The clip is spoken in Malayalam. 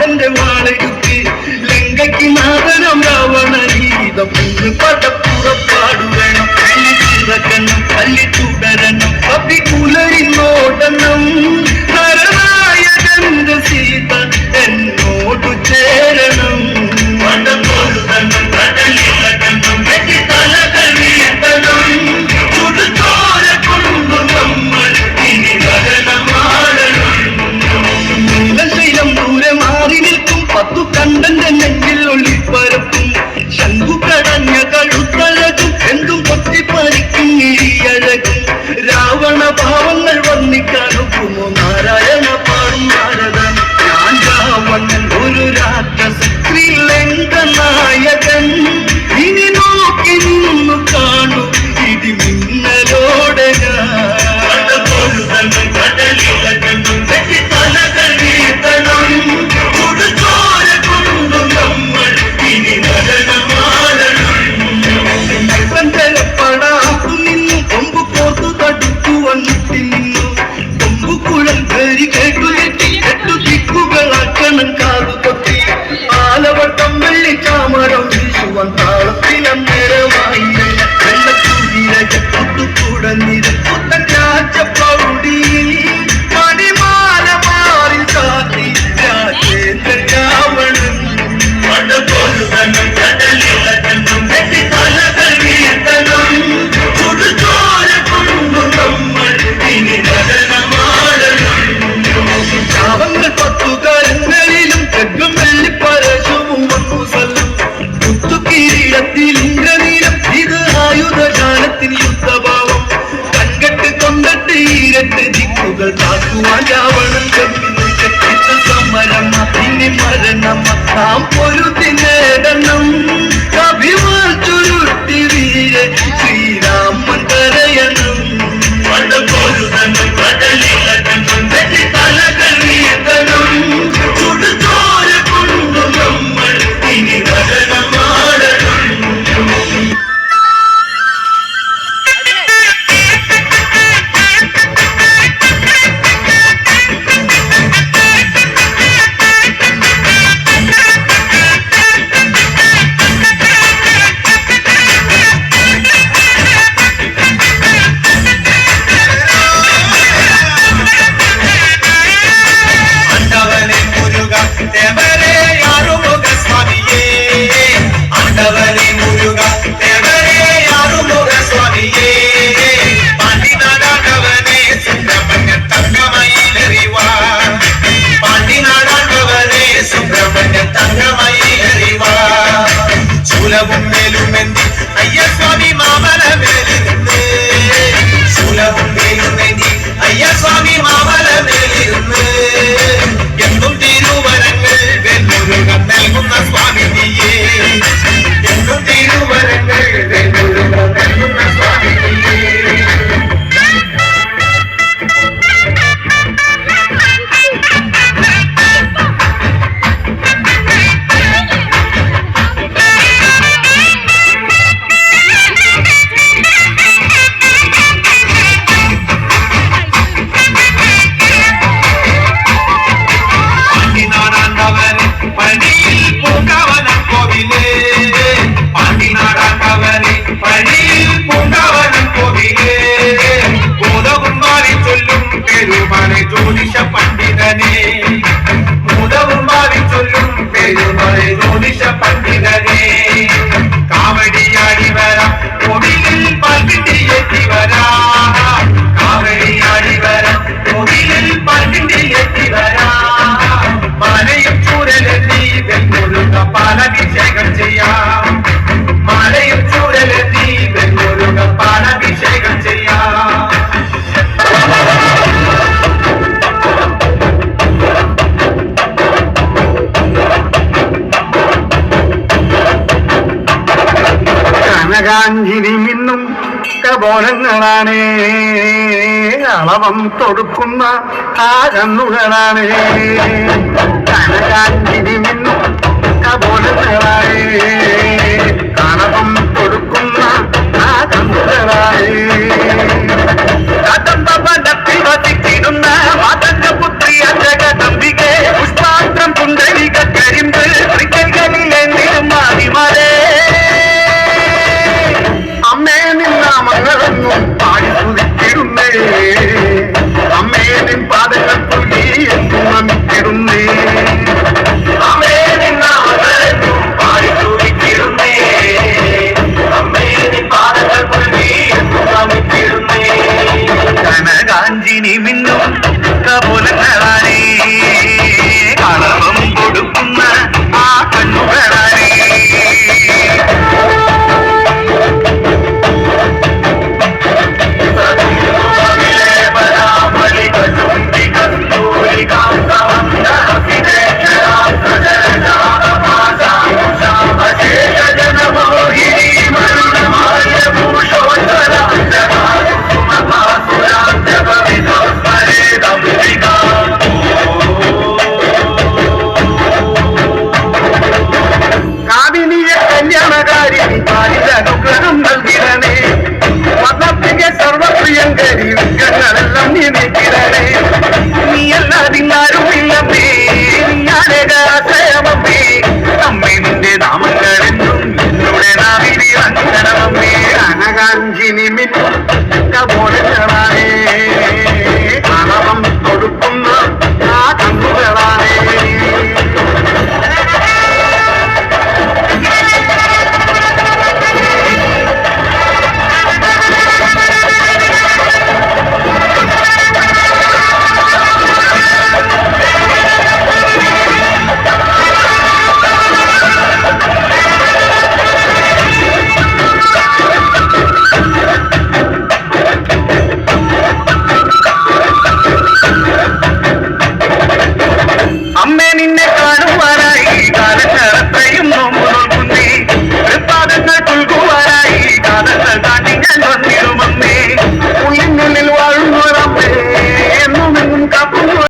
രാവണന്റെ വാളെടുത്ത് ലങ്കയ്ക്ക് നാദനം രാവണഗീതം പടപ്പുറപ്പാടുവേണം കല്ലിറക്കണം കല്ലി തുടരണം കവികുലരിന്നോടണം നരനായകന്റെ സീത എന്നോടു ചേരണം പടപ്പൊരുതണം കടലിറക്കണം തലകൾ വീഴ്ത്തണം ചുടുചോര കൊണ്ടു നമ്മൾ ഇനി നടനമാടണം നീലശൈലം ദൂരെ മാറി നിൽക്കും 10 കണ്ടന്റെ നെഞ്ചിൽ ഒളിപ്പരപ്പും ശംഖു കടഞ്ഞ കഴുത്തഴകും എന്തും പൊത്തിപ്പറിക്കും ഇഴിയഴകും രാവണ ഭാവങ്ങൾ വർണ്ണിക്കാനൊക്കുമോ നാരായണ പാടും നാരദൻ ഞാൻ രാവണൻ ഒരു രാക്ഷസൻ ശ്രീലങ്ക നായകൻ ഇനി നോക്കി നിന്നു കാണൂ ഇടിമിന്നലോടെ പടാത്തു നിന്നു കൊമ്പ് പോർത്തു തടുത്തു വന്നിട്ട് നിന്നു കൊമ്പുകുഴൽ പേരി കേട്ടുകെട്ടി 8 ദിക്കുകളാക്കണം കാതുകൊത്തി ആലവട്ടം വെള്ളിച്ചാമരം വീശുവാൻ താളത്തിലന്നേരമായി വെള്ളക്കുതിരകൂടന്നിര പുത്തൻ രാജപ്രൗഢിയിൽ മണിമാല മാറി ചാത്തി രാജേന്ദ്ര രാവണൻ പടപോലുതനം കടലിളകണം തലകൾ വീഴ്ത്തണം ചുടുചോര കൊണ്ടു നമ്മൾ ഇനി നടനമാടണം ശാപങ്ങൾ 10 കാലങ്ങളിലും തെഗം വെള്ളി പരശുവും വന്നു സല്ലം കുത്തുകിരീടത്തിൽ ഇന്ദ്രനീലം ഇത് ആയുധജാലത്തിന് യുദ്ധഭാവം കൺകെട്ട് കൊണ്ടിട്ട് 2 ദിക്കുകൾ കാക്കുവാൻ രാവണൻ ഗംഭീര സമരം ഇനി മരണം നാം പൊരുതി നേടണം കവിമാർ ചുരുട്ടി വീരെ ശ്രീരാമൻ കരയണം പടപോലുതനം കടലിളകണം തലകൾ വീഴ്ത്തണം ചുടുചോര കൊണ്ടു നമ്മൾ ഇനി നടനമാടണം കനകാഞ്ചിരി മിന്നും കബോലങ്ങളാണ് അളവം തൊടുക്കുന്ന ആ കണ്ണുകളാണ് കനകാഞ്ചി